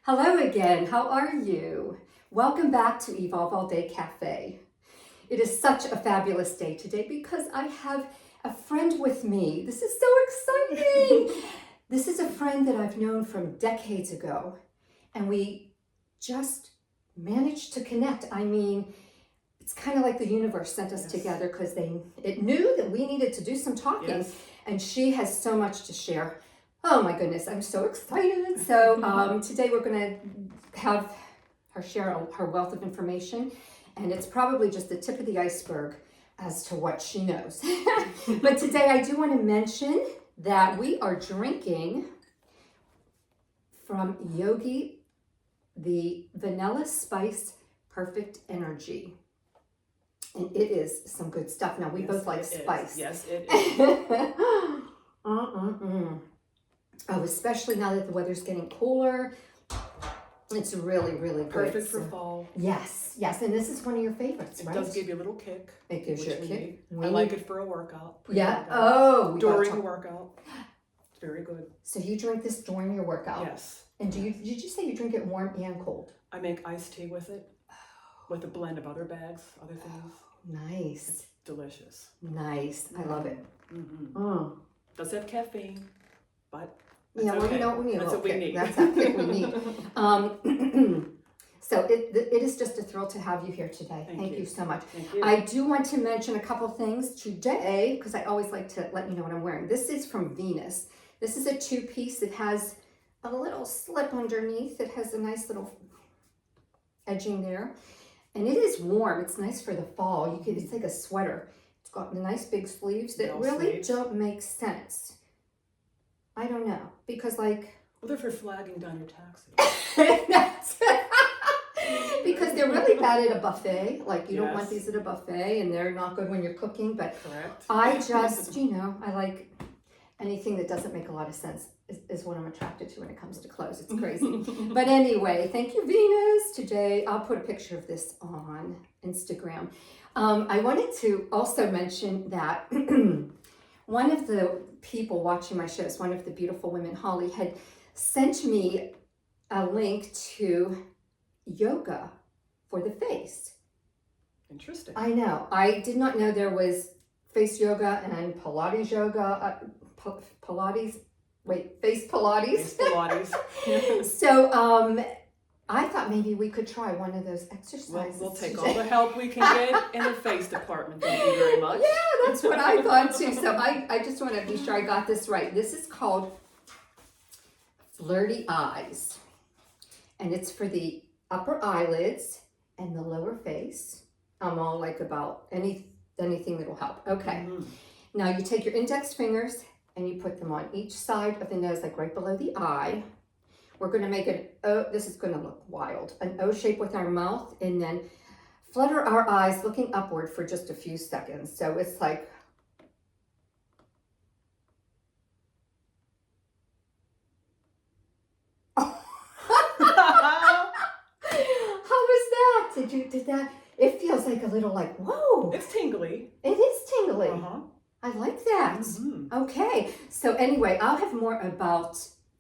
Hello again, how are you? Welcome back to Evolve All Day Cafe. It is such a fabulous day today because I have a friend with me. This is so exciting. This is a friend that I've known from decades ago, and we just managed to connect. I mean, it's kind of like the universe sent us together because it knew that we needed to do some talking, and she has so much to share. Oh my goodness, I'm so excited. So today we're going to have her share her wealth of information, and it's probably just the tip of the iceberg as to what she knows. But today I do want to mention that we are drinking from Yogi, the Vanilla Spice Perfect Energy. And it is some good stuff. Now, we both like spice. Yes, it is. Oh, especially now that the weather's getting cooler. It's really, really good. Perfect for fall. Yes. And this is one of your favorites, right? It does give you a little kick. It gives you a kick. I like it for a workout. Yeah. Oh. During a workout. It's very good. So you drink this during your workout? Yes. And did you say you drink it warm and cold? I make iced tea with it. With a blend of other things. Nice. It's delicious. Nice. I love it. Does have caffeine, but yeah, okay. we need That's what we need. That's what we need. So it is just a thrill to have you here today. Thank you so much. Thank you. I do want to mention a couple things today because I always like to let you know what I'm wearing. This is from Venus. This is a two-piece. It has a little slip underneath. It has a nice little edging there. And it is warm. It's nice for the fall. It's like a sweater. It's got the nice big sleeves that really don't make sense. I don't know. Because well, they're for flagging down your taxi. Because they're really bad at a buffet. You don't want these at a buffet, and they're not good when you're cooking. But correct. I just, I like anything that doesn't make a lot of sense is what I'm attracted to when it comes to clothes. It's crazy. But anyway, thank you, Venus. Today, I'll put a picture of this on Instagram. I wanted to also mention that one of the people watching my shows, one of the beautiful women, Holly, had sent me a link to yoga for the face. Interesting. I know. I did not know there was face yoga and Pilates yoga. Face Pilates. Face Pilates. So I thought maybe we could try one of those exercises. We'll take all the help we can get in the face department. Thank you very much. Yeah, that's what I thought too. So I just want to be sure I got this right. This is called Flirty Eyes. And it's for the upper eyelids and the lower face. I'm all about anything that will help. Okay. Now you take your index fingers and you put them on each side of the nose, right below the eye. We're going to make an O. This is going to look wild. An O shape with our mouth, and then flutter our eyes looking upward for just a few seconds. So it's like, how was that? Did that? It feels like a little whoa. It's tingly. It is tingly. I like that. Okay. So anyway, I'll have more about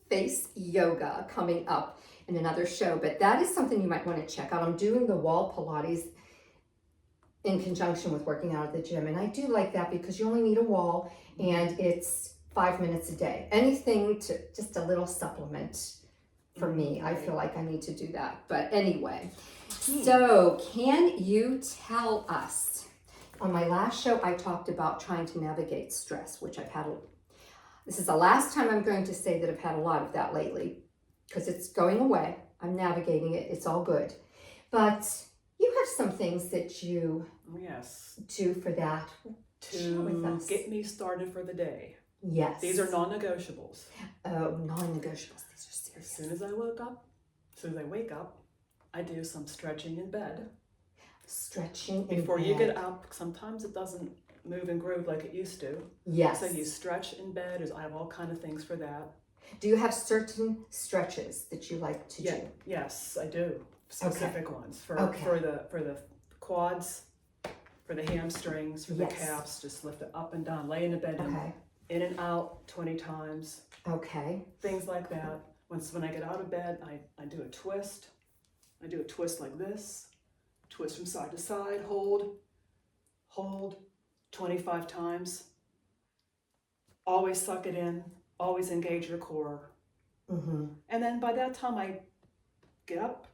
face yoga coming up in another show, but that is something you might want to check out. I'm doing the wall Pilates in conjunction with working out at the gym, and I do like that because you only need a wall and it's 5 minutes a day. Anything to just a little supplement for me. I feel like I need to do that. But anyway, so can you tell us, on my last show I talked about trying to navigate stress, which I've had this is the last time I'm going to say that I've had a lot of that lately because it's going away. I'm navigating it. It's all good. But you have some things that you do for that. To get me started for the day. Yes. These are non-negotiables. Oh, non-negotiables. These are serious. As soon as I wake up, I do some stretching in bed. Stretching in bed. Before you get up, sometimes it doesn't move and groove like it used to. Yes. So you stretch in bed. I have all kind of things for that. Do you have certain stretches that you like to do? Yes, I do. Specific ones for the quads, for the hamstrings, for the calves. Just lift it up and down. Lay in the bed. In and out 20 times. Okay. Things like that. when I get out of bed, I do a twist. I do a twist like this, twist from side to side, hold 25 times. Always suck it in, always engage your core. Mm-hmm. And then by that time I get up,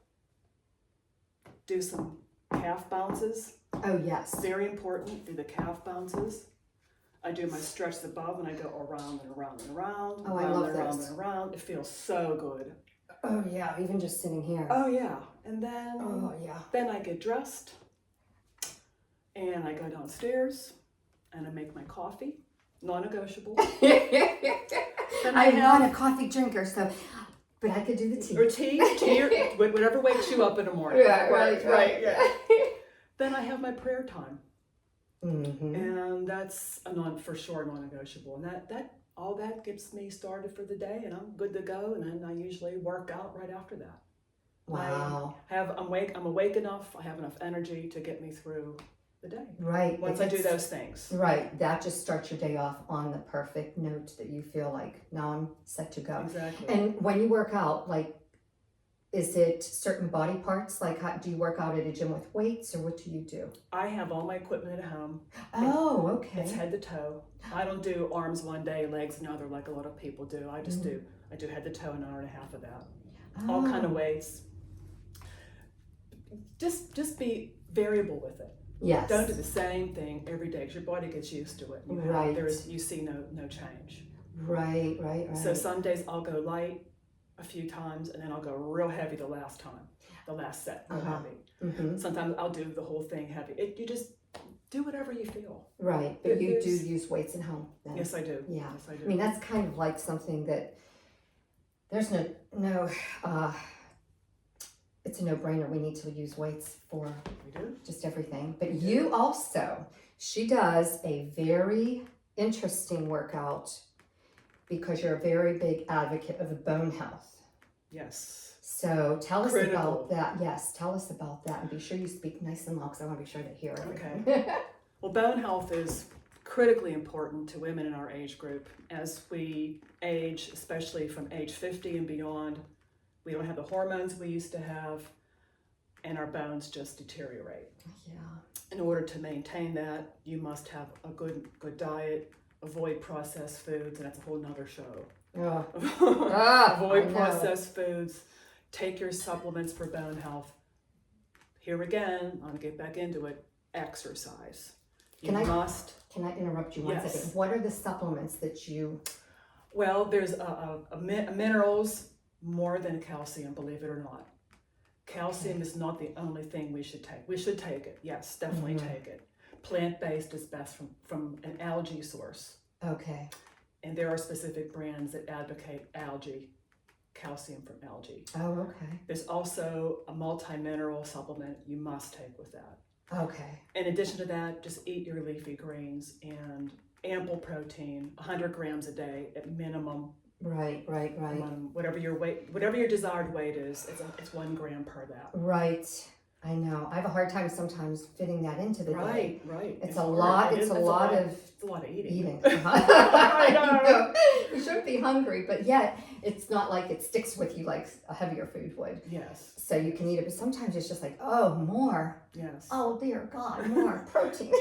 do some calf bounces. Oh, yes. Very important, do the calf bounces. I do my stretch above and I go around and around and around. Oh, I around love and around this. and around. It feels so good. Oh, yeah, even just sitting here. Oh yeah, and then Oh, yeah. then I get dressed and I go downstairs and I make my coffee, non-negotiable. I'm not a coffee drinker, so, but I could do the tea. Or tea, or whatever wakes you up in the morning. Yeah, right. Yeah. Then I have my prayer time, Mm-hmm. and that's for sure non-negotiable, and that all that gets me started for the day, and I'm good to go, and then I usually work out right after that. Wow. I'm awake enough, I have enough energy to get me through the day. Right. Once I do those things. Right. That just starts your day off on the perfect note that you feel like, now I'm set to go. Exactly. And when you work out, like, is it certain body parts? Like, how, do you work out at a gym with weights, or what do you do? I have all my equipment at home. Oh, okay. It's head to toe. I don't do arms one day, legs another, like a lot of people do. I just do head to toe, an hour and a half of that. Oh. All kind of weights. Just be variable with it. Yes. Don't do the same thing every day, because your body gets used to it. You see no change. Right. So some days I'll go light a few times, and then I'll go real heavy the last set, real heavy. Mm-hmm. Sometimes I'll do the whole thing heavy. You just do whatever you feel. Right, but you do use weights at home then. Yes, I do. Yeah. Yes, I do. I mean, that's kind of like something that there's it's a no-brainer. We need to use weights for just everything. But you also, she does a very interesting workout because you're a very big advocate of bone health. Yes. So tell us about that. Yes, tell us about that, and be sure you speak nice and loud because I want to be sure to hear everything. Okay. Well, bone health is critically important to women in our age group. As we age, especially from age 50 and beyond, we don't have the hormones we used to have, and our bones just deteriorate. Yeah. In order to maintain that, you must have a good diet, avoid processed foods, and that's a whole nother show. Avoid processed foods, take your supplements for bone health. Here again, I'm gonna get back into it, exercise. Can I interrupt you one second? What are the supplements that you... Well, there's minerals more than calcium, believe it or not. Calcium is not the only thing we should take. We should take it, yes, definitely take it. Plant-based is best from an algae source. Okay. And there are specific brands that advocate calcium from algae. Oh, okay. There's also a multi-mineral supplement you must take with that. Okay. In addition to that, just eat your leafy greens and ample protein, 100 grams a day at minimum. Right. Whatever your weight, whatever your desired weight is, it's 1 gram per that. Right. I know. I have a hard time sometimes fitting that into the day. Right. It's a lot of eating. I know. You shouldn't be hungry, but yet it's not like it sticks with you like a heavier food would. Yes. So you can eat it, but sometimes it's just like, oh, more. Yes. Oh, dear God, more protein.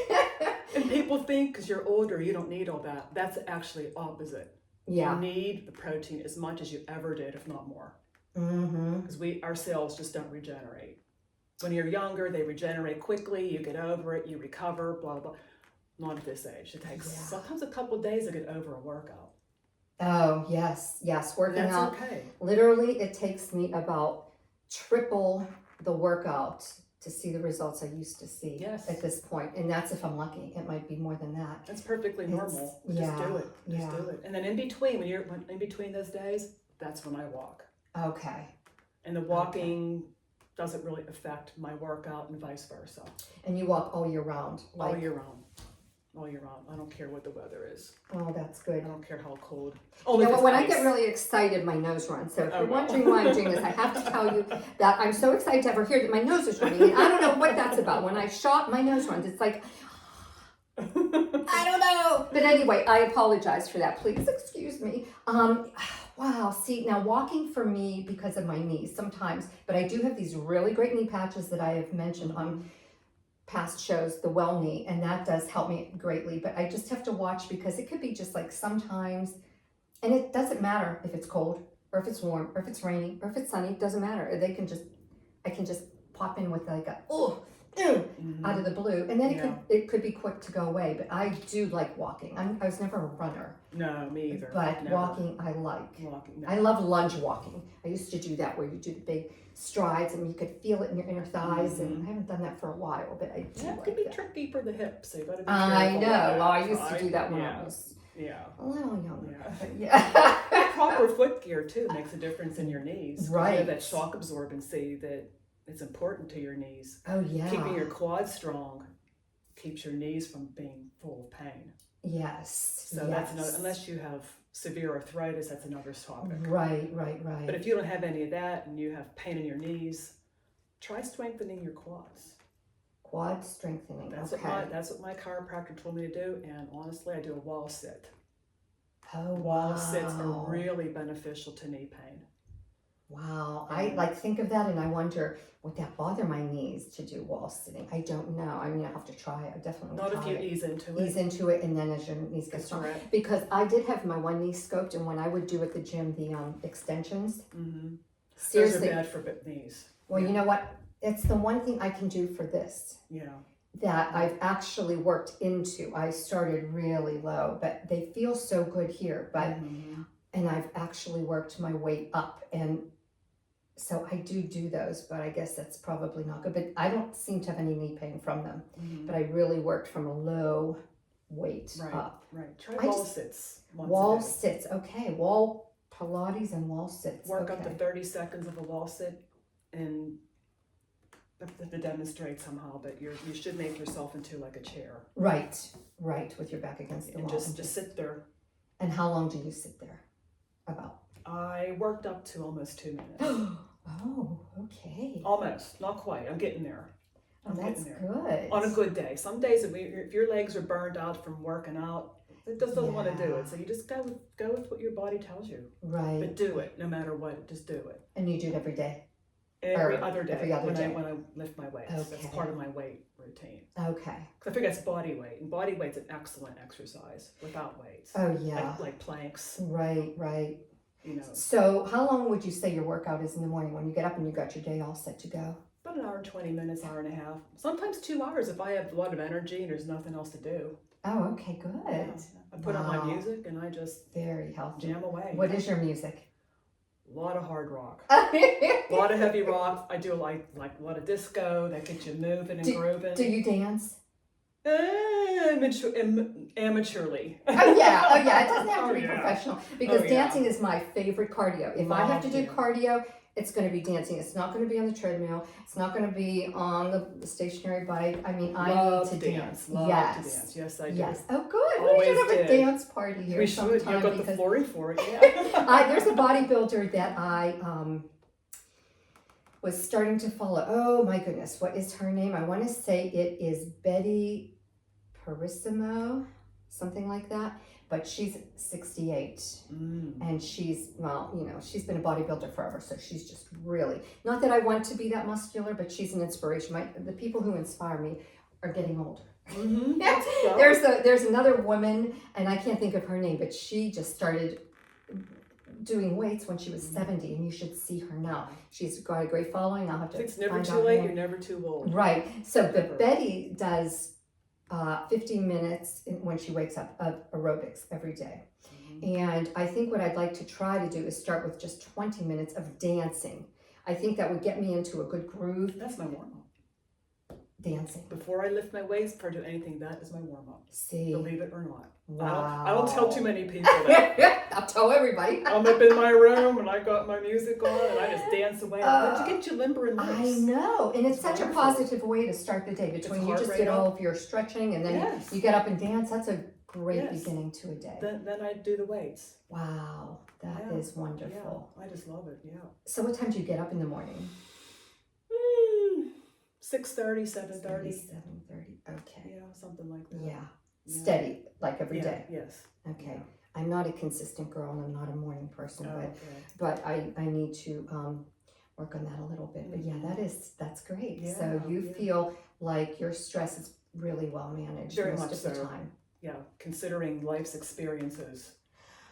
And people think because you're older, you don't need all that. That's actually opposite. Yeah. You need the protein as much as you ever did, if not more. Mm-hmm. Because our cells just don't regenerate. When you're younger, they regenerate quickly, you get over it, you recover, blah, blah. Not at this age. It takes sometimes a couple of days to get over a workout. Oh, yes. Working out. That's okay. Literally, it takes me about triple the workout to see the results I used to see at this point. And that's if I'm lucky. It might be more than that. That's perfectly normal. Just do it. Just do it. And then in between, in between those days, that's when I walk. Okay. And the walking doesn't really affect my workout and vice versa. And you walk all year round? All year round. I don't care what the weather is. Oh, that's good. I don't care how cold. When I get really excited, my nose runs. So if you're wondering why I'm doing this, I have to tell you that I'm so excited to ever hear that my nose is running. And I don't know what that's about. When I shop, my nose runs. It's like, I don't know. But anyway, I apologize for that. Please excuse me. Wow. See, now walking for me, because of my knees sometimes, but I do have these really great knee patches that I have mentioned on past shows, the Well Knee, and that does help me greatly. But I just have to watch because it could be just like sometimes, and it doesn't matter if it's cold or if it's warm or if it's raining or if it's sunny, it doesn't matter. I can just pop in with like a, out of the blue, and then it could be quick to go away. But I do like walking. I was never a runner. No, me either. But never. Walking, I like. Walking, no. I love lunge walking. I used to do that where you do the big strides and you could feel it in your inner thighs. And I haven't done that for a while, but I do. That could be tricky for the hips. So you gotta be careful. I know. Well, I used to do that when I was a little younger. Proper foot gear too makes a difference in your knees. Right. You know, that shock absorbency that it's important to your knees. Oh yeah. Keeping your quads strong keeps your knees from being full of pain. Yes. So that's another, unless you have severe arthritis, that's another topic. Right. But if you don't have any of that and you have pain in your knees, try strengthening your quads. Quad strengthening. That's what my chiropractor told me to do, and honestly, I do a wall sit. Oh, wow. Wall sits are really beneficial to knee pain. Wow. I think of that and I wonder, would that bother my knees to do wall sitting? I don't know. I mean, I have to try it. I definitely Not if you ease into it. Ease into it, and then as your knees get strong. Because I did have my one knee scoped, and when I would do at the gym the extensions, seriously. Those are bad for knees. Well, you know what? It's the one thing I can do for this. Yeah. That I've actually worked into. I started really low, but they feel so good here. But and I've actually worked my way up, and so I do those. But I guess that's probably not good. But I don't seem to have any knee pain from them. But I really worked from a low weight up. Right. Try wall sits. Wall sits. Okay. Wall Pilates and wall sits. Work up to 30 seconds of a wall sit, and to demonstrate somehow, but you should make yourself into like a chair. Right, with your back against the wall. Just sit there. And how long do you sit there? About? I worked up to almost 2 minutes. Oh, okay. Almost, not quite. I'm getting there. That's good. On a good day. Some days, if your legs are burned out from working out, it just doesn't want to do it. So you just go with what your body tells you. Right. But do it, no matter what. Just do it. And you do it every day? Every other day when I lift my weights. Okay. That's part of my weight routine. Okay. Because I figure it's body weight, and body weight's an excellent exercise without weights. Oh yeah. Like planks. Right. You know. So how long would you say your workout is in the morning when you get up and you got your day all set to go? About an hour and 20 minutes, hour and a half. Sometimes 2 hours if I have a lot of energy and there's nothing else to do. Oh, okay, good. Yeah. I put on my music and I just very healthy. Jam away. What is your music? A lot of hard rock, a lot of heavy rock. I do like a lot of disco that gets you moving and grooving. Do you dance? Amateurly. Oh yeah. It doesn't have to be professional because dancing is my favorite cardio. If I have to do cardio, it's going to be dancing. It's not going to be on the treadmill. It's not going to be on the stationary bike. I mean, I need to dance. Love to dance. Yes, I do. Yes. Oh, good. We should have a dance party here. We should. You've got the flooring for it. Yeah. There's a bodybuilder that I was starting to follow. Oh my goodness, what is her name? I want to say it is Betty Parissimo, something like that. But she's 68 and she's been a bodybuilder forever. So she's just really, not that I want to be that muscular, but she's an inspiration. The people who inspire me are getting older. There's another woman, and I can't think of her name, but she just started doing weights when she was 70, and you should see her now. She's got a great following. I'll have to. It's never too late. You're never too old. Right. So, but Betty does 15 minutes when she wakes up of aerobics every day. And I think what I'd like to try to do is start with just 20 minutes of dancing. I think that would get me into a good groove. That's my warm-up. Dancing. Before I lift my weights, before I do anything, that is my warm-up. See. Believe it or not. Wow. I don't tell too many people that. I'll tell everybody. I'm up in my room and I got my music on and I just dance away. To get you limber and loose. I know. And it's such a positive way to start the day. Between you just get all of your stretching and then you get up and dance. That's a great beginning to a day. Then I do the weights. Wow. That is wonderful. Yeah. I just love it. Yeah. So what time do you get up in the morning? 6:30, 7:30. 7:30. Okay. Yeah, something like that. Yeah. Steady, like every day. Yes. Okay. I'm not a consistent girl and I'm not a morning person, Okay. but I need to work on that a little bit. But yeah, that's great. Yeah, So you feel like your stress is really well managed Very most much of the so. time. Yeah, considering life's experiences,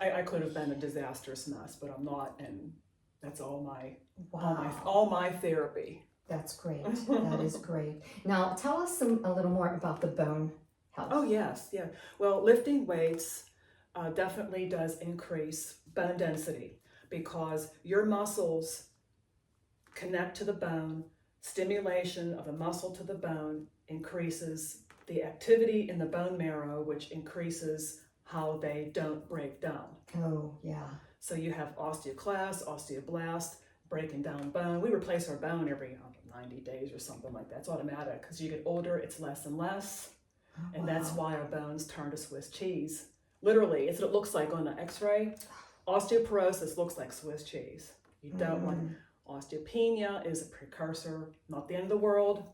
I could have been a disastrous mess, but I'm not, and that's all my therapy. That's great. That is great. Now tell us a little more about the bone health. Oh yes, yeah. Well, lifting weights definitely does increase bone density because your muscles connect to the bone. Stimulation of the muscle to the bone increases the activity in the bone marrow, which increases how they don't break down. Oh, yeah. So you have osteoclast, osteoblast, breaking down bone. We replace our bone every 90 days or something like that. It's automatic. Because you get older, it's less and less. Oh, and wow. that's why our bones turn to Swiss cheese. Literally, it's what it looks like on the x-ray. Osteoporosis looks like Swiss cheese. You don't want osteopenia is a precursor, not the end of the world.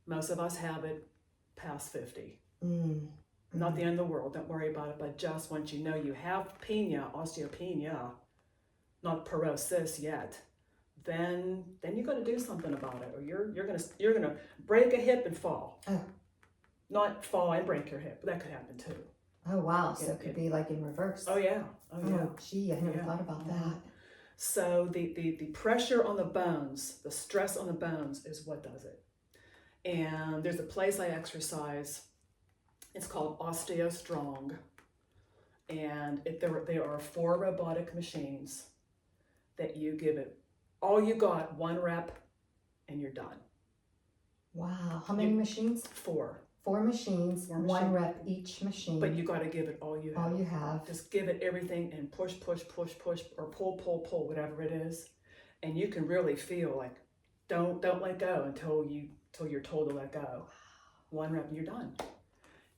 Most of us have it past 50. Not the end of the world, don't worry about it, but just once you know you have osteopenia, not porosis yet, then you got to do something about it, or you're gonna break a hip and fall. Oh. Not fall and break your hip, that could happen too. Oh wow, so it could be like in reverse. Oh yeah, Oh gee, I never thought about that. So the pressure on the bones, the stress on the bones is what does it. And there's a place I exercise, it's called OsteoStrong. And there are 4 robotic machines that you give it, all you got, 1 rep, and you're done. Wow, how many machines? 4. 4 machines, 1 rep each machine. But you got to give it all you have. All you have. Just give it everything and push, or pull, whatever it is. And you can really feel like, don't let go until you're told to let go. 1 rep and you're done.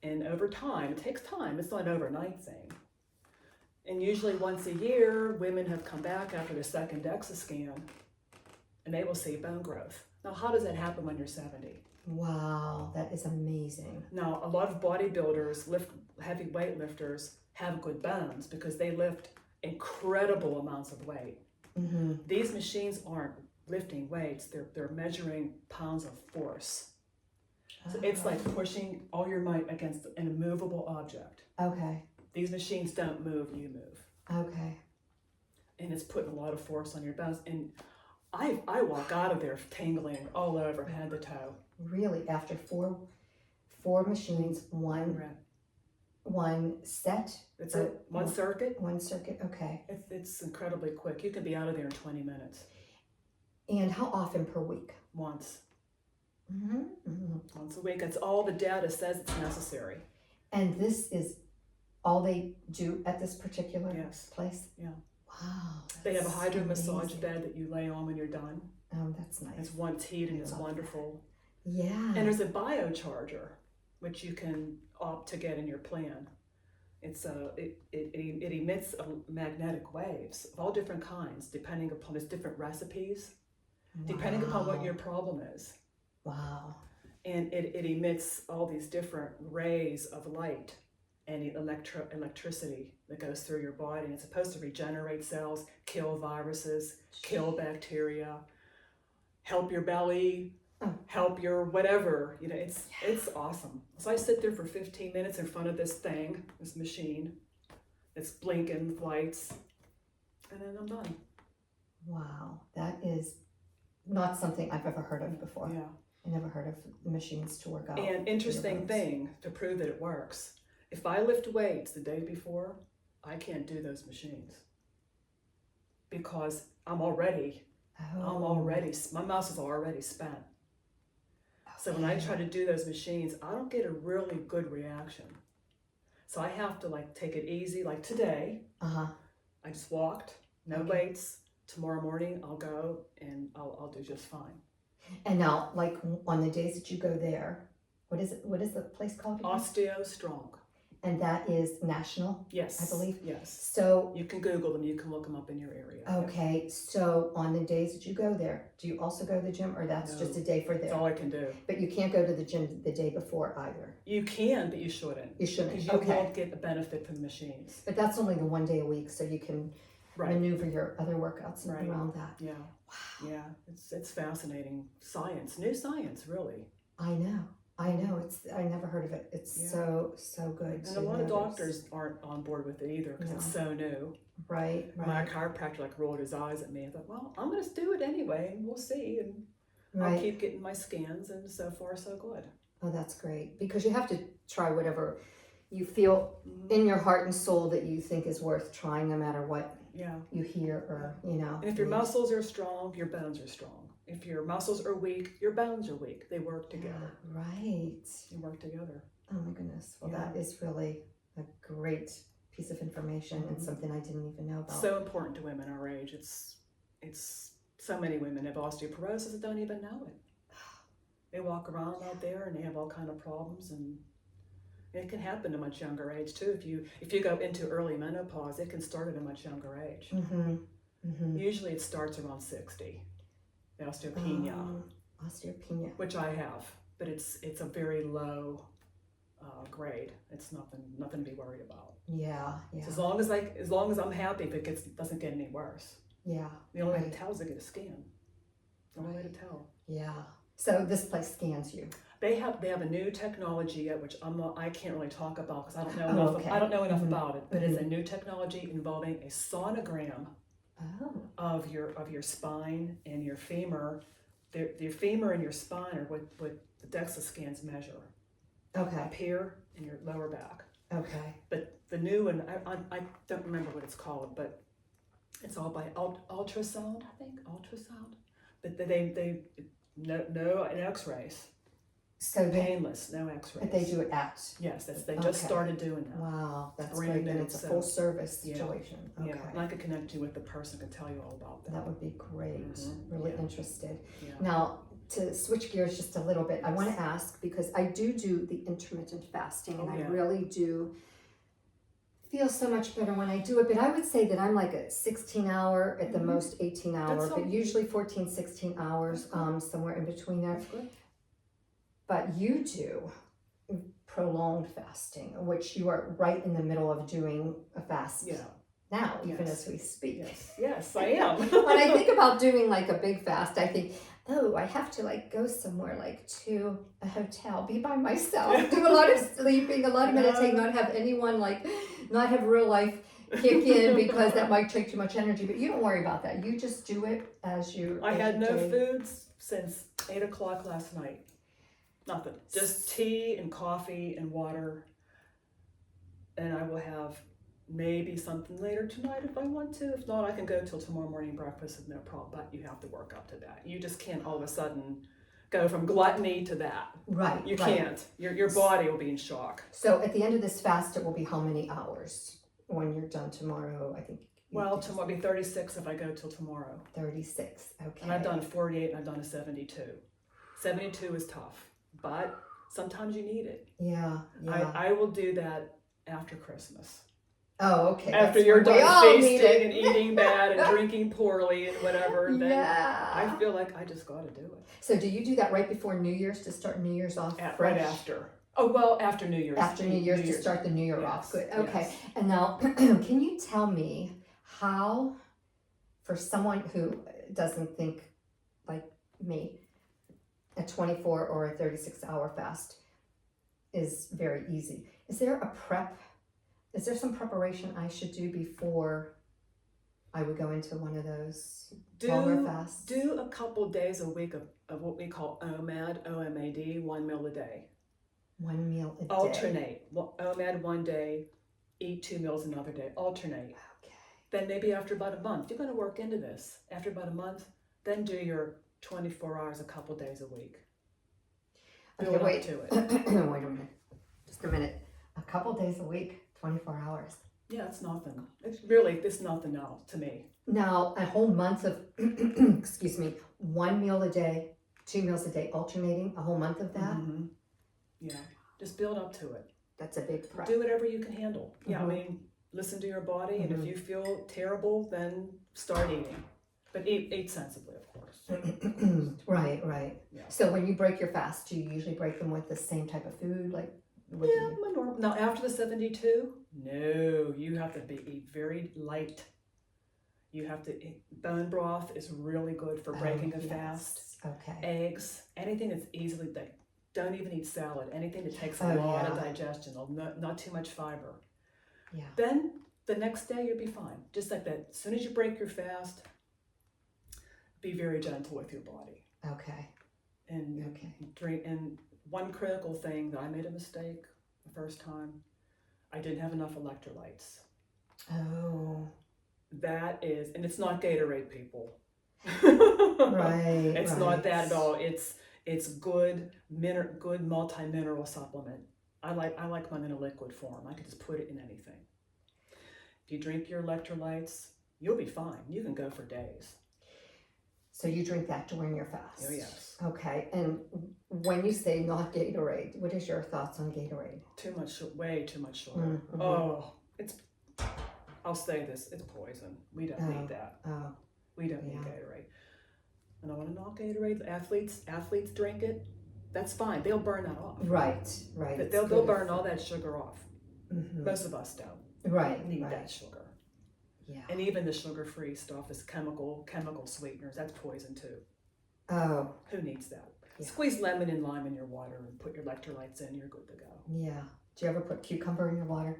And over time, it takes time. It's not an overnight thing. And usually once a year, women have come back after the second DEXA scan and they will see bone growth. Now, how does that happen when you're 70? Wow, that is amazing. Now, a lot of bodybuilders, heavy weight lifters, have good bones because they lift incredible amounts of weight. These machines aren't lifting weights, they're measuring pounds of force. So it's like pushing all your might against an immovable object. Okay. These machines don't move, you move. Okay. And it's putting a lot of force on your bones. And I walk out of there tingling all over, head to toe. Really, after four machines, one set? It's one circuit. One circuit, okay. It's incredibly quick. You can be out of there in 20 minutes. And how often per week? Once. Once a week. That's all the data says it's necessary. And this is all they do at this particular place? Yeah. Wow. They have a hydro massage bed that you lay on when you're done. Oh, that's nice. It's one heat and it's wonderful. That. Yeah. And there's a biocharger, which you can opt to get in your plan. It's it emits magnetic waves of all different kinds, depending upon its different recipes, depending upon what your problem is. Wow. And it emits all these different rays of light and electricity that goes through your body. And it's supposed to regenerate cells, kill viruses, kill bacteria, help your belly, help your whatever. You know, it's awesome. So I sit there for 15 minutes in front of this machine. It's blinking with lights, and then I'm done. Wow, that is not something I've ever heard of before. Yeah. I never heard of machines to work out. And interesting thing to prove that it works. If I lift weights the day before, I can't do those machines because my muscles are already spent. Okay. So when I try to do those machines, I don't get a really good reaction. So I have to take it easy. Like today, I just walked, no weights. Tomorrow morning I'll go and I'll do just fine. And now, on the days that you go there, what is the place called again? OsteoStrong. And that is national, Yes. I believe. Yes. So you can Google them. You can look them up in your area. okay. So on the days that you go there, do you also go to the gym, or that's just a day for there? That's all I can do. But you can't go to the gym the day before either. You can, but you shouldn't. You shouldn't. Because you won't get a benefit from the machines. But that's only the one day a week, so you can maneuver your other workouts around that. Yeah. Wow. Yeah. It's fascinating science, new science, really. I know. I never heard of it. It's so good. And a lot of doctors aren't on board with it either because it's so new. Right. My chiropractor rolled his eyes at me. I thought, well, I'm going to do it anyway, and we'll see. And I'll keep getting my scans, and so far so good. Oh, that's great, because you have to try whatever you feel in your heart and soul that you think is worth trying, no matter what you hear or And if your muscles are strong, your bones are strong. If your muscles are weak, your bones are weak. They work together. Right. They work together. Oh my goodness. Well, that is really a great piece of information and something I didn't even know about. So important to women our age. It's so many women have osteoporosis that don't even know it. They walk around out there and they have all kind of problems, and it can happen at a much younger age too. If you go into early menopause, it can start at a much younger age. Usually it starts around 60. The osteopenia. Osteopenia. Which I have, but it's a very low grade. It's nothing to be worried about. Yeah. So as long as I'm happy, if it doesn't get any worse. Yeah. The only way to tell is to get a scan. The only way to tell. Yeah. So this place scans you. They have a new technology yet, which I can't really talk about because I don't know enough. I don't know enough about it. But it's a new technology involving a sonogram of your spine and your femur. Your femur and your spine are what the DEXA scans measure. Okay. Up here in your lower back. Okay. But the new one, I don't remember what it's called, but it's all by ultrasound, I think, ultrasound. But they no X-rays. So painless, no X-rays. But they do it at. Yes, they just started doing that. Wow, that's great. And it's a full service situation. Okay. Yeah, and I could connect you with the person who could tell you all about that. That would be great. Really interested. Yeah. Now, to switch gears just a little bit, I want to ask, because I do the intermittent fasting, and I really do feel so much better when I do it. But I would say that I'm like a 16-hour, at the most 18-hour, but usually 14, 16 hours, somewhere in between there. That's good. But you do prolonged fasting, which you are right in the middle of doing a fast now, even as we speak. Yes, I am. When I think about doing like a big fast, I think, oh, I have to like go somewhere, like to a hotel, be by myself, do a lot of sleeping, a lot of meditating, not have anyone, like not have real life kick in, because that might take too much energy. But you don't worry about that. You just do it as you. I had no foods since 8 o'clock last night. Nothing. Just tea and coffee and water. And I will have maybe something later tonight if I want to. If not, I can go till tomorrow morning breakfast with no problem. But you have to work up to that. You just can't all of a sudden go from gluttony to that. Right. You can't. Your body will be in shock. So at the end of this fast, it will be how many hours when you're done tomorrow? I think. Well, tomorrow will be 36 if I go till tomorrow. 36. Okay. And I've done a 48 and I've done a 72. 72 is tough. But sometimes you need it. Yeah. I will do that after Christmas. Oh, okay. After you're done feasting and eating bad and drinking poorly and whatever, then I feel like I just got to do it. So do you do that right before New Year's to start New Year's off fresh? Right after. Oh, well, after New Year's. After New Year's to start the New Year off. Good. Okay. Yes. And now, can you tell me how, for someone who doesn't think like me, a 24 or a 36-hour fast is very easy. Is there some preparation I should do before I would go into one of those longer fasts? Do a couple days a week of what we call OMAD, O-M-A-D, 1 meal a day. 1 meal a day. Alternate. OMAD one day, eat 2 meals another day. Alternate. Okay. Then maybe after about a month, you're going to work into this. After about a month, then do your 24 hours a couple days a week. Okay, wait. To it. Wait a minute. Just a minute. A couple days a week, 24 hours. Yeah, it's nothing. It's nothing now to me. Now, a whole month of, excuse me, 1 meal a day, 2 meals a day, alternating, a whole month of that? Yeah, just build up to it. That's a big prep. Do whatever you can handle. Yeah, I mean, listen to your body, and if you feel terrible, then start eating. But eat sensibly, of course. Right. Yeah. So when you break your fast, do you usually break them with the same type of food? Like, my normal. Now, after the 72, no, you have to eat very light. You have to eat, bone broth is really good for breaking a fast. Okay. Eggs, anything that's easily, like, don't even eat salad. Anything that takes a lot of digestion, not too much fiber. Yeah. Then the next day you'll be fine. Just like that. As soon as you break your fast, be very gentle with your body. Okay. And drink. And one critical thing that I made a mistake the first time, I didn't have enough electrolytes. Oh. That is, and it's not Gatorade, people. Right. It's not that at all. It's good multi-mineral supplement. I like mine in a liquid form. I could just put it in anything. If you drink your electrolytes, you'll be fine. You can go for days. So you drink that during your fast? Oh, yes. Okay. And when you say not Gatorade, what is your thoughts on Gatorade? Way too much sugar. Oh, I'll say this, it's poison. We don't need that. We don't need Gatorade. And I want to knock Gatorade. Athletes drink it. That's fine. They'll burn that off. Right. They'll burn all that sugar off. Most of us don't need that sugar. Yeah. And even the sugar-free stuff is chemical sweeteners. That's poison too. Oh. Who needs that? Yeah. Squeeze lemon and lime in your water and put your electrolytes in. You're good to go. Yeah. Do you ever put cucumber in your water?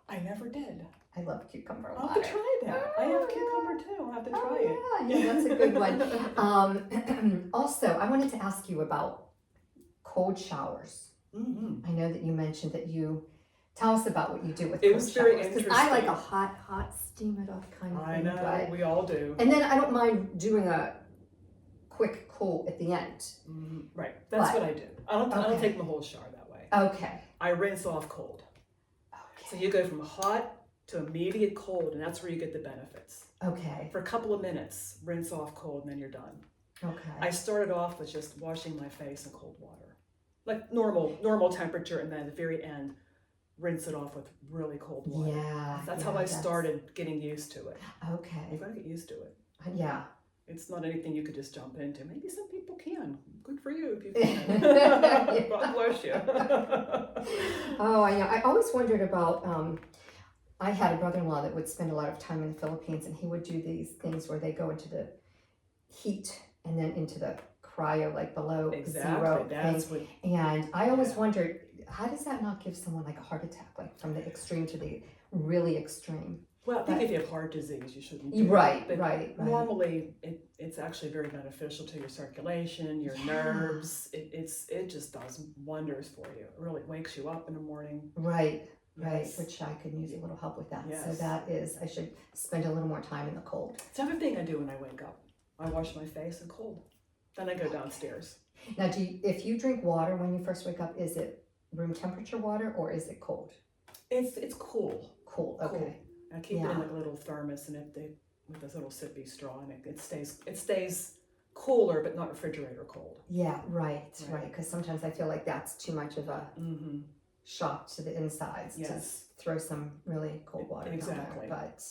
I never did. I love cucumber water. I'll have to try that. I have cucumber too. I'll have to try it. Yeah, that's a good one. Also, I wanted to ask you about cold showers. I know that you mentioned that you tell us about what you do with cold showers. It was very interesting. I like a hot steam it off kind of thing. I know, we all do. And then I don't mind doing a quick cool at the end. Right, that's what I do. I don't take my whole shower that way. Okay. I rinse off cold. Okay. So you go from hot to immediate cold, and that's where you get the benefits. Okay. For a couple of minutes, rinse off cold, and then you're done. Okay. I started off with just washing my face in cold water, like normal temperature, and then at the very end, rinse it off with really cold water. Yeah. That's how I started getting used to it. Okay. You've got to get used to it. Yeah. It's not anything you could just jump into. Maybe some people can. Good for you if you can. God bless you. Oh, I know. I always wondered about, I had a brother-in-law that would spend a lot of time in the Philippines, and he would do these things where they go into the heat and then into the cryo, like below zero thing. And I always wondered, how does that not give someone like a heart attack, like from the extreme to the really extreme? Well, I think if you have heart disease, you shouldn't do it. Right. Normally, it's actually very beneficial to your circulation, your nerves. It just does wonders for you. It really wakes you up in the morning. Right. Yes. Which I could use a little help with that. Yes. So that is, I should spend a little more time in the cold. It's another thing I do when I wake up. I wash my face in cold. Then I go downstairs. Now, if you drink water when you first wake up, is it room temperature water or is it cold? It's cool. Cool. Okay. Cool. I keep it in like a little thermos, and with this little sippy straw, and it stays cooler, but not refrigerator cold. Yeah, right. Because sometimes I feel like that's too much of a shock to the insides. Yes. To throw some really cold water. Exactly. But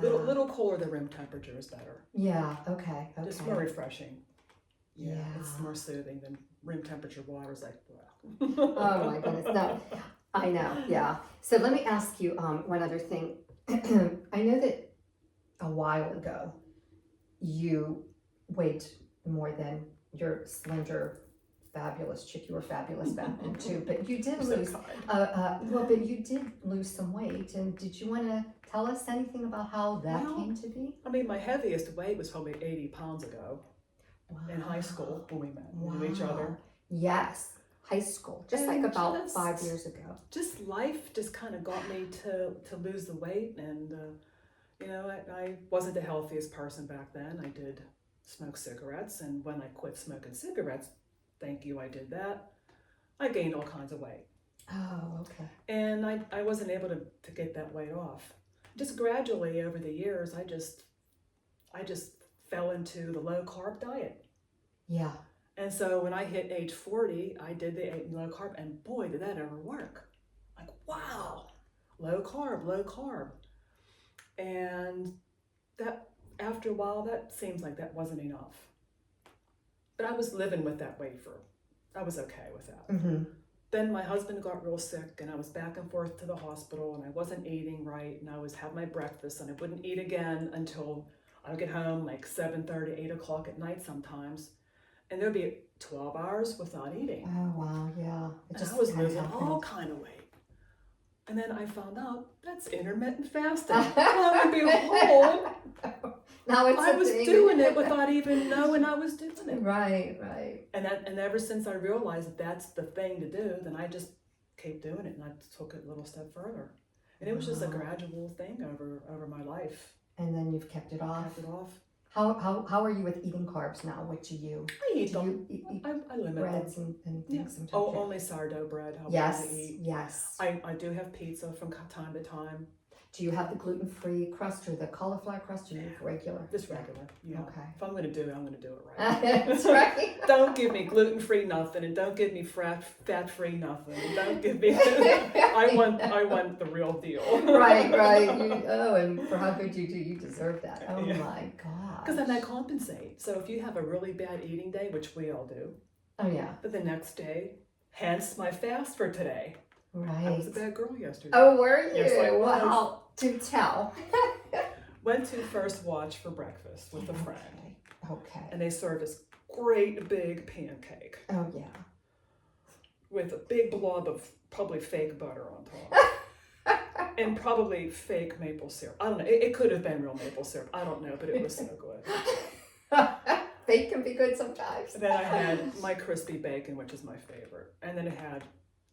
little cooler than room temperature is better. Yeah. Okay. Just more refreshing. Yeah. It's more soothing than room temperature water is like. Oh my goodness! No, I know. Yeah. So let me ask you one other thing. I know that a while ago you weighed more than your slender, fabulous chick. You were fabulous back then too, but you did lose. But you did lose some weight. And did you want to tell us anything about how that came to be? I mean, my heaviest weight was probably 80 pounds ago. Wow. In high school when we met. We knew each other. Yes. High school, just like about 5 years ago. Just life just kind of got me to lose the weight, and I wasn't the healthiest person back then. I did smoke cigarettes, and when I quit smoking cigarettes, thank you, I did that, I gained all kinds of weight. Oh, okay. And I wasn't able to get that weight off. Just gradually over the years, I just fell into the low carb diet. Yeah. And so when I hit age 40, I did the low carb, and boy, did that ever work. wow, low carb. And that, after a while, that seems like that wasn't enough. But I was living with that weight I was okay with that. Mm-hmm. Then my husband got real sick, and I was back and forth to the hospital, and I wasn't eating right, and I was having my breakfast, and I wouldn't eat again until I would get home like 7:30, 8 o'clock at night sometimes, and there'd be 12 hours without eating. Oh wow, yeah. And I was losing all kind of weight. And then I found out that's intermittent fasting. Lo and behold, now it's I was doing it without even knowing I was doing it. Right, right. And ever since I realized that that's the thing to do, then I just kept doing it, and I took it a little step further. And it was just a gradual thing over my life. And then you've kept it off. Kept it off. How are you with eating carbs now? What do you? I eat them. I limit breads them. and things sometimes. Oh, only sourdough bread. Yes, I eat. yes. I do have pizza from time to time. Do you have the gluten-free crust or the cauliflower crust, or regular? Just regular. Yeah. Okay. If I'm going to do it, I'm going to do it right. That's right. Don't give me gluten-free nothing, and don't give me fat-free nothing. And don't give me. I want the real deal. Right. And for how good you do, you deserve that. Oh my gosh. Because then I compensate. So if you have a really bad eating day, which we all do. Oh yeah. But the next day, hence my fast for today. Right. I was a bad girl yesterday. Oh, were you? Yes, I was. Wow. Do tell. Went to First Watch for breakfast with a friend. Okay. And they served this great big pancake. Oh yeah. With a big blob of probably fake butter on top. And probably fake maple syrup. I don't know. It could have been real maple syrup. I don't know, but it was so good. Fake can be good sometimes. Then I had my crispy bacon, which is my favorite. And then it had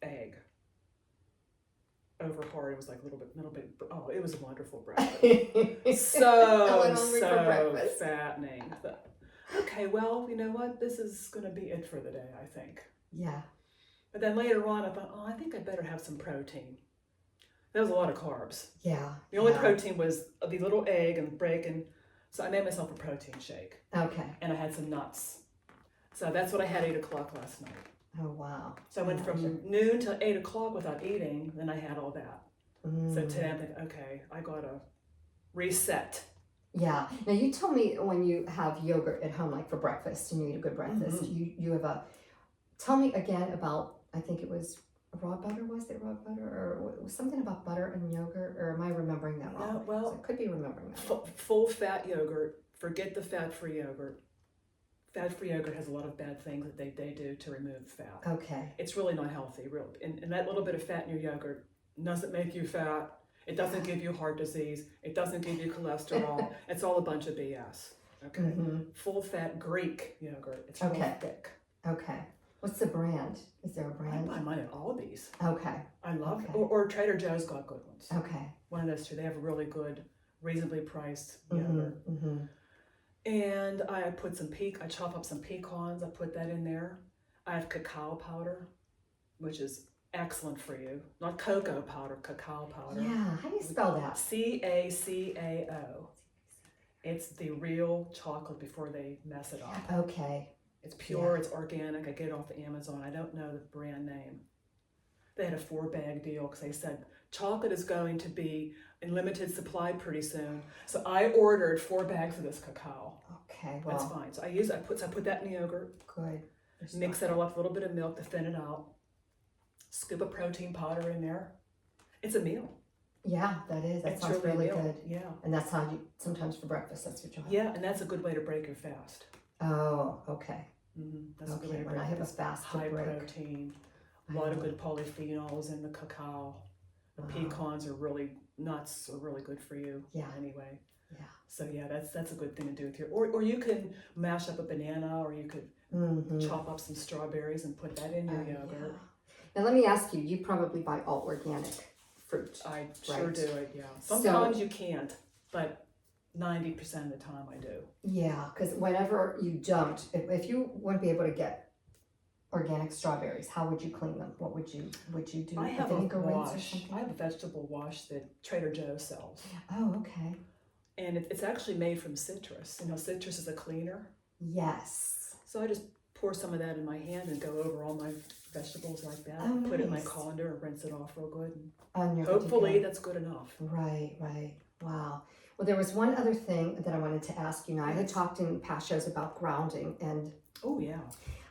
egg. Over hard, it was like a little bit. Oh, it was a wonderful breakfast. so fattening. But, okay, well, you know what? This is going to be it for the day, I think. Yeah. But then later on, I thought, I think I better have some protein. That was a lot of carbs. Yeah. The only protein was the little egg and bacon. So I made myself a protein shake. Okay. And I had some nuts. So that's what I had 8 o'clock last night. Oh, wow. So I went from noon till 8 o'clock without eating, then I had all that. So today I'm thinking, okay, I gotta reset. Yeah. Now you told me when you have yogurt at home, like for breakfast, and you eat a good breakfast, you have tell me again about, I think it was raw butter, was it raw butter? Or was something about butter and yogurt, or am I remembering that wrong? No, well, so I could be remembering that wrong. Full fat yogurt, forget the fat-free yogurt. Fat-free yogurt has a lot of bad things that they do to remove fat. Okay. It's really not healthy, and that little bit of fat in your yogurt doesn't make you fat. It doesn't give you heart disease. It doesn't give you cholesterol. It's all a bunch of BS. Okay. Full fat Greek yogurt. It's real thick. Okay. What's the brand? Is there a brand? I buy mine at Aldi's. Okay. I love it. Or Trader Joe's got good ones. Okay. One of those two. They have a really good, reasonably priced yogurt. And I put I chop up some pecans, I put that in there. I have cacao powder, which is excellent for you. Not cocoa powder, cacao powder. Yeah, how do you spell that? CACAO. It's the real chocolate before they mess it up. Okay. It's pure, it's organic, I get it off of Amazon. I don't know the brand name. They had a 4-bag deal because they said chocolate is going to be in limited supply pretty soon. So I ordered 4 bags of this cacao. Okay, well. That's fine. So I put that in the yogurt. Good. Mix that all up, a little bit of milk to thin it out. Scoop of protein powder in there. It's a meal. Yeah, that is. That sounds really good. Yeah. And that's how you, sometimes for breakfast, that's what you have. Yeah, and that's a good way to break your fast. Oh, okay. That's a good way to when break I have it. a fast High break. Protein, a lot of good polyphenols in the cacao. The pecans are nuts are really good for you. Yeah. Anyway. Yeah. So yeah, that's a good thing to do with your, or you can mash up a banana, or you could chop up some strawberries and put that in your yogurt. Yeah. Now let me ask you, you probably buy all organic fruit. I sure do it, yeah. Sometimes you can't, but 90% of the time I do. Yeah, because whenever you don't, if you wouldn't be able to get organic strawberries, how would you clean them? What would you do? I have a vinegar rinse or wash. something? I have a vegetable wash that Trader Joe's sells. Oh, okay. And it's actually made from citrus. You know, citrus is a cleaner. Yes. So I just pour some of that in my hand and go over all my vegetables like that. Oh, Put it in my nice. colander and rinse it off real good. And And you're good to hopefully go. that's good enough. Right, right. Wow. Well, there was one other thing that I wanted to ask you. Now, I had talked in past shows about grounding and oh yeah,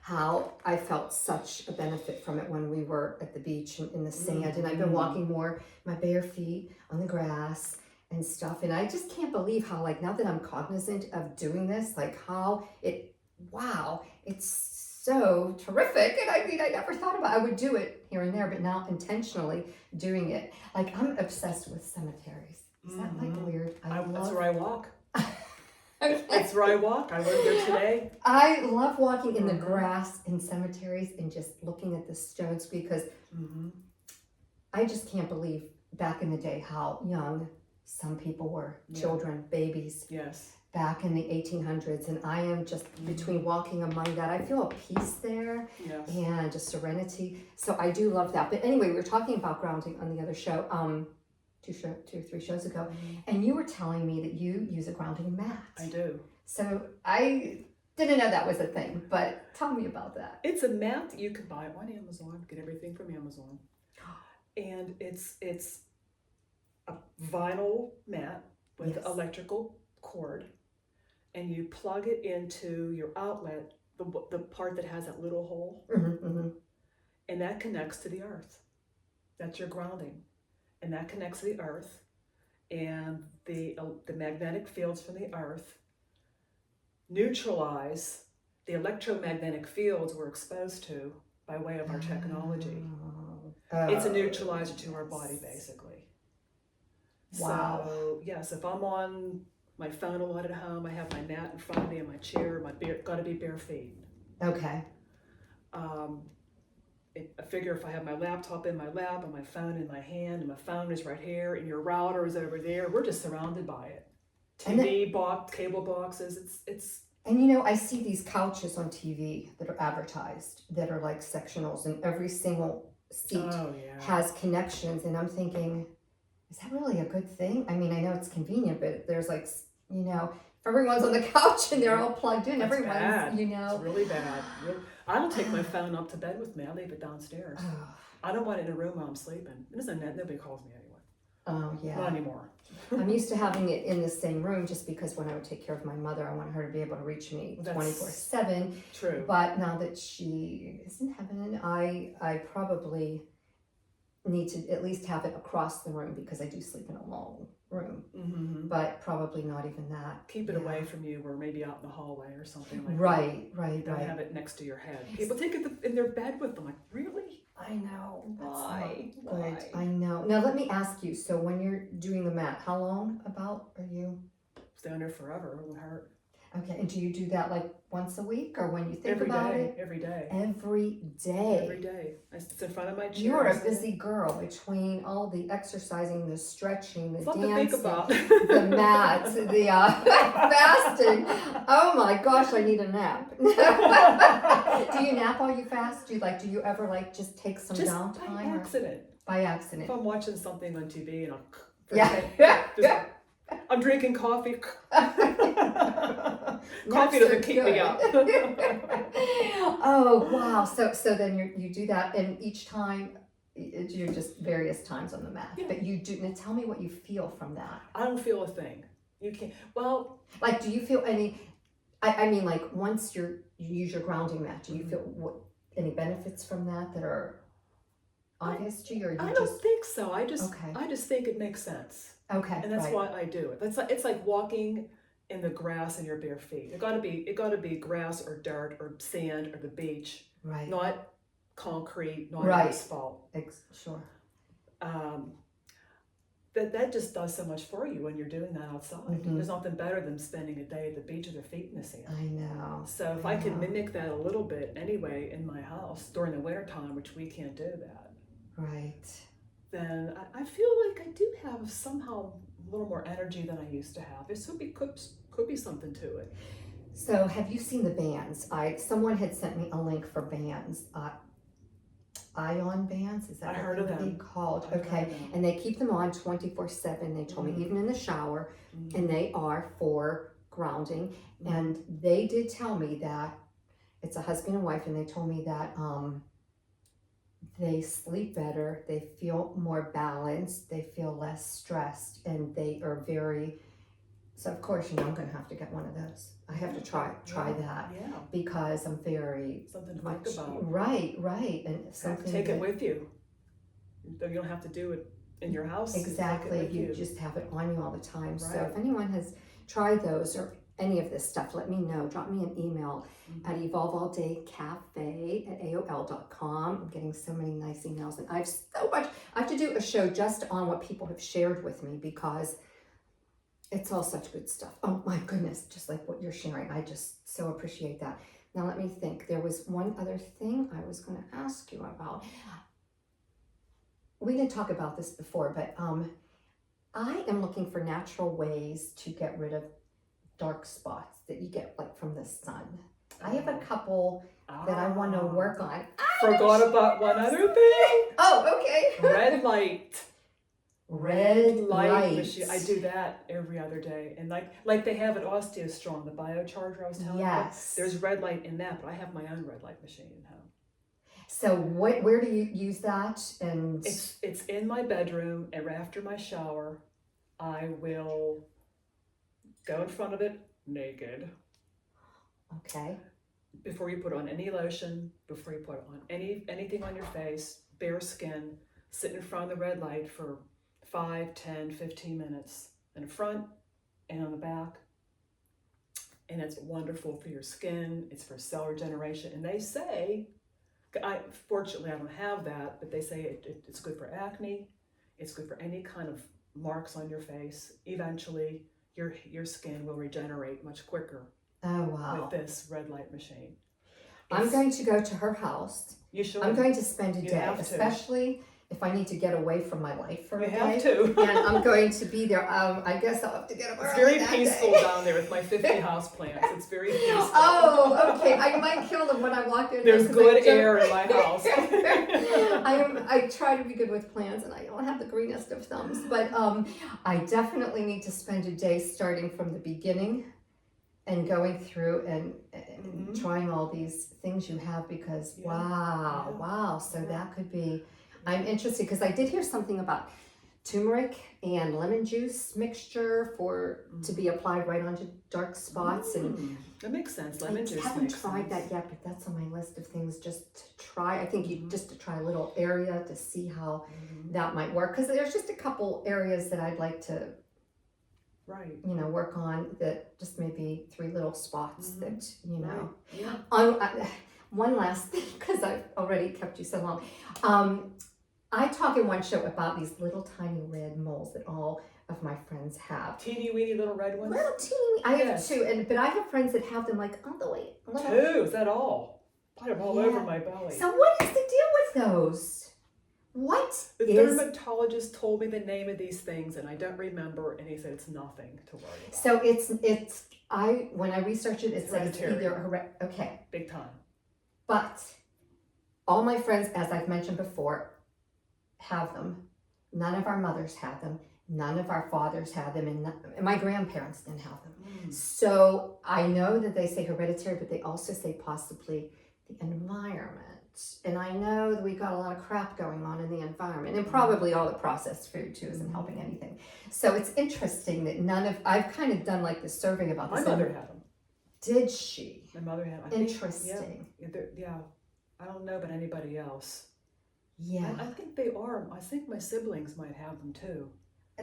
how I felt such a benefit from it when we were at the beach and in the sand. And I've been walking more my bare feet on the grass and stuff. And I just can't believe how, like, now that I'm cognizant of doing this, like how wow, it's so terrific. And I mean, I never thought about, I would do it here and there, but now intentionally doing it. Like, I'm obsessed with cemeteries. Is that like weird? that's where I walk. Okay. That's where I walk. I went there today. I love walking in the grass in cemeteries and just looking at the stones because I just can't believe back in the day how young some people were, children, babies. Yes. Back in the 1800s, and I am just between walking among that, I feel a peace there and just serenity. So I do love that. But anyway, we were talking about grounding on the other show, two or three shows ago, and you were telling me that you use a grounding mat. I do. So I didn't know that was a thing, but tell me about that. It's a mat that you can buy on Amazon. Get everything from Amazon, and it's a vinyl mat with electrical cord, and you plug it into your outlet, the part that has that little hole, and that connects to the earth. That's your grounding. And that connects to the earth, and the magnetic fields from the earth neutralize the electromagnetic fields we're exposed to by way of our technology. It's a neutralizer to our body, basically. Wow. So yes, if I'm on my phone a lot at home, I have my mat in front of me and my chair. Got to be bare feet. Okay. I figure if I have my laptop in my lap and my phone in my hand and my phone is right here and your router is over there, we're just surrounded by it. TV box, cable boxes, it's. And you know, I see these couches on TV that are advertised that are like sectionals, and every single seat has connections, and I'm thinking, is that really a good thing? I mean, I know it's convenient, but there's like, you know, if everyone's on the couch and they're all plugged in, That's everyone's, bad. you know. It's really bad. I don't take my phone up to bed with me. I leave it downstairs. I don't want it in a room while I'm sleeping. Nobody calls me anyway. Oh, yeah. Not anymore. I'm used to having it in the same room just because when I would take care of my mother, I want her to be able to reach me 24/7. True. But now that she is in heaven, I probably need to at least have it across the room because I do sleep in a long room. But probably not even that. Keep it away from you, or maybe out in the hallway or something like that. Right. Don't have it next to your head. People take it in their bed with them. Like, really? I know. Why? Good. I know. Now let me ask you. So when you're doing the mat, how long about are you? Stay on there forever. It won't hurt. Okay. And do you do that like once a week, or when you think Every about day, it? Every day. Every day. Every day. It's in front of my chair. You're a busy girl between all the exercising, the stretching, the dancing, to think about. the mats, the fasting. Oh my gosh, I need a nap. Do you nap while you fast? Do you ever like just take some downtime? By accident. By accident. If I'm watching something on TV and I'm drinking coffee. Coffee doesn't keep me up. Oh wow! So then you do that, and each time you're just various times on the mat. Yeah. But you do. Now tell me what you feel from that. I don't feel a thing. You can't. Well, like, do you feel any? I mean, like once you use your grounding mat, do you feel any benefits from that are obvious to you? Or I don't think so. I just think it makes sense. Okay. And that's why I do it. It's like walking in the grass in your bare feet. It got to be grass or dirt or sand or the beach. Right. Not concrete, not asphalt. Sure. That just does so much for you when you're doing that outside. There's nothing better than spending a day at the beach with your feet in the sand. I know. So if I can mimic that a little bit anyway in my house during the winter time, which we can't do that. Right. Then I feel like I do have somehow a little more energy than I used to have. It could be something to it. So have you seen the bands? Someone had sent me a link for bands. Ion bands, is that I heard of them called? Okay, and they keep them on 24/7. They told me even in the shower, and they are for grounding. And they did tell me that it's a husband and wife, and they told me that they sleep better, they feel more balanced, they feel less stressed, and they are very, so of course, I'm going to have to get one of those. I have to try that because I'm very something to think about. Right, and something take it with you. You don't have to do it in your house. Exactly, you just have it on you all the time. Right. So if anyone has tried those or any of this stuff, let me know. Drop me an email at evolvealldaycafe@aol.com. I'm getting so many nice emails, and I have to do a show just on what people have shared with me because it's all such good stuff. Oh my goodness, just like what you're sharing. I just so appreciate that. Now let me think. There was one other thing I was going to ask you about. We didn't talk about this before, but I am looking for natural ways to get rid of dark spots that you get like from the sun. I have a couple that I want to work on. Forgot about one other thing. Oh, okay. Red light. Red light machine. I do that every other day, and like they have at OsteoStrong, the biocharger I was telling you. Yes. There's red light in that, but I have my own red light machine at home. So where do you use that? And it's in my bedroom, and after my shower, I will go in front of it naked. Okay. Before you put on any lotion, before you put on anything on your face, bare skin, sit in front of the red light for 5, 10, 15 minutes in the front and on the back. And it's wonderful for your skin. It's for cell regeneration. And they say, fortunately I don't have that, but they say it's good for acne. It's good for any kind of marks on your face. Eventually, your skin will regenerate much quicker. Oh, wow. With this red light machine. I'm going to go to her house. You should. I'm going to spend a day, especially if I need to get away from my life for a day. You have to. And I'm going to be there. I guess I'll have to get up early. It's very peaceful down there with my 50 houseplants. It's very peaceful. Oh, okay. I might kill them when I walk in. There's good air in my house. I try to be good with plants, and I don't have the greenest of thumbs. But I definitely need to spend a day starting from the beginning and going through and trying all these things you have because wow. So that could be. I'm interested because I did hear something about turmeric and lemon juice mixture to be applied right onto dark spots, and that makes sense. Lemon juice. I haven't tried that yet, but that's on my list of things just to try. I think just to try a little area to see how that might work because there's just a couple areas that I'd like to work on, that just maybe 3 little spots that one last thing, because I've already kept you so long. I talk in one show about these little tiny red moles that all of my friends have. Teeny weeny little red ones? Little teeny. I have 2, but I have friends that have them like all the way. 2? Is that all? I have all over my belly. So what is the deal with those? The dermatologist told me the name of these things, and I don't remember, and he said it's nothing to worry about. So when I research it, it's like it's either big time. But all my friends, as I've mentioned before, have them. None of our mothers had them. None of our fathers had them, and my grandparents didn't have them. So I know that they say hereditary, but they also say possibly the environment. And I know that we got a lot of crap going on in the environment, and probably all the processed food too isn't helping anything. So it's interesting that I've kind of done like the survey about this. My mother had them. Did she? My mother had them. Interesting. Yeah. I don't know about anybody else. Yeah. I think they are. I think my siblings might have them too.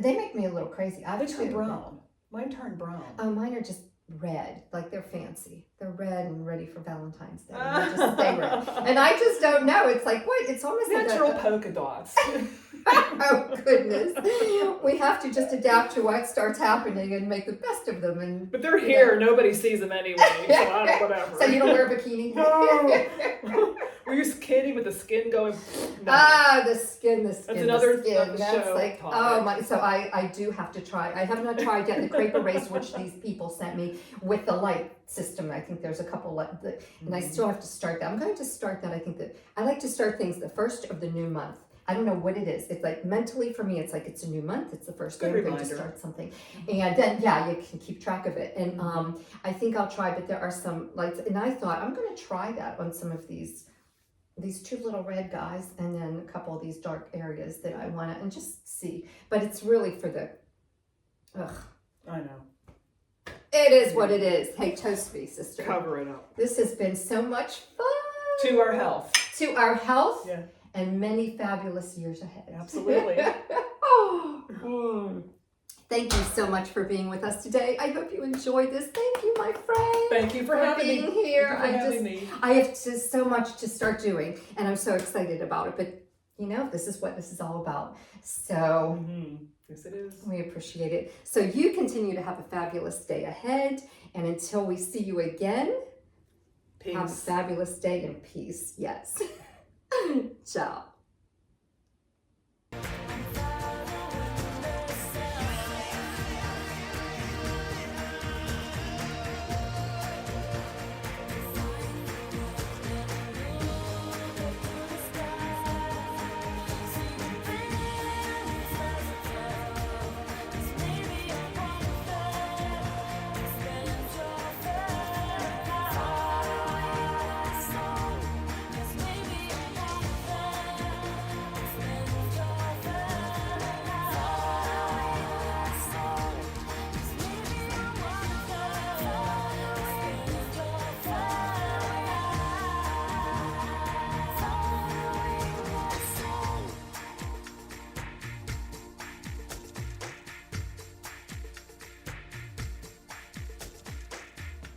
They make me a little crazy. They turn brown. Mine turned brown. Oh, mine are just red. Like they're fancy. They're red and ready for Valentine's Day. And they just stay red. And I just don't know. It's like, what? It's almost natural like polka dots. Oh, goodness. We have to just adapt to what starts happening and make the best of them. But they're here. Nobody sees them anyway. So whatever. So you don't wear a bikini? No. Were you kidding with the skin going? No. The skin. That's another skin. That's show like, topic. oh my. So I do have to try. I have not tried yet the crepe erase, which these people sent me with the light system. I think there's a couple, and I still have to start that. I'm going to start that. I think that I like to start things the first of the new month. I don't know what it is. It's like mentally for me, it's like it's a new month. It's the first day I'm going to start something. And then, you can keep track of it. And I think I'll try, but there are some lights. And I thought I'm going to try that on some of these these two little red guys, and then a couple of these dark areas that I want to, and just see. But it's really for the, I know. It is what it is. Hey, toast me, sister. Cover it up. This has been so much fun. To our health. To our health. Yeah. And many fabulous years ahead. Absolutely. Thank you so much for being with us today. I hope you enjoyed this. Thank you, my friend. Thank you for having being me. here. Having me. I have just so much to start doing, and I'm so excited about it. But you know, this is what this is all about. So yes, it is. we appreciate it. So you continue to have a fabulous day ahead, and until we see you again, Peace. have a fabulous day in peace. Yes. Ciao.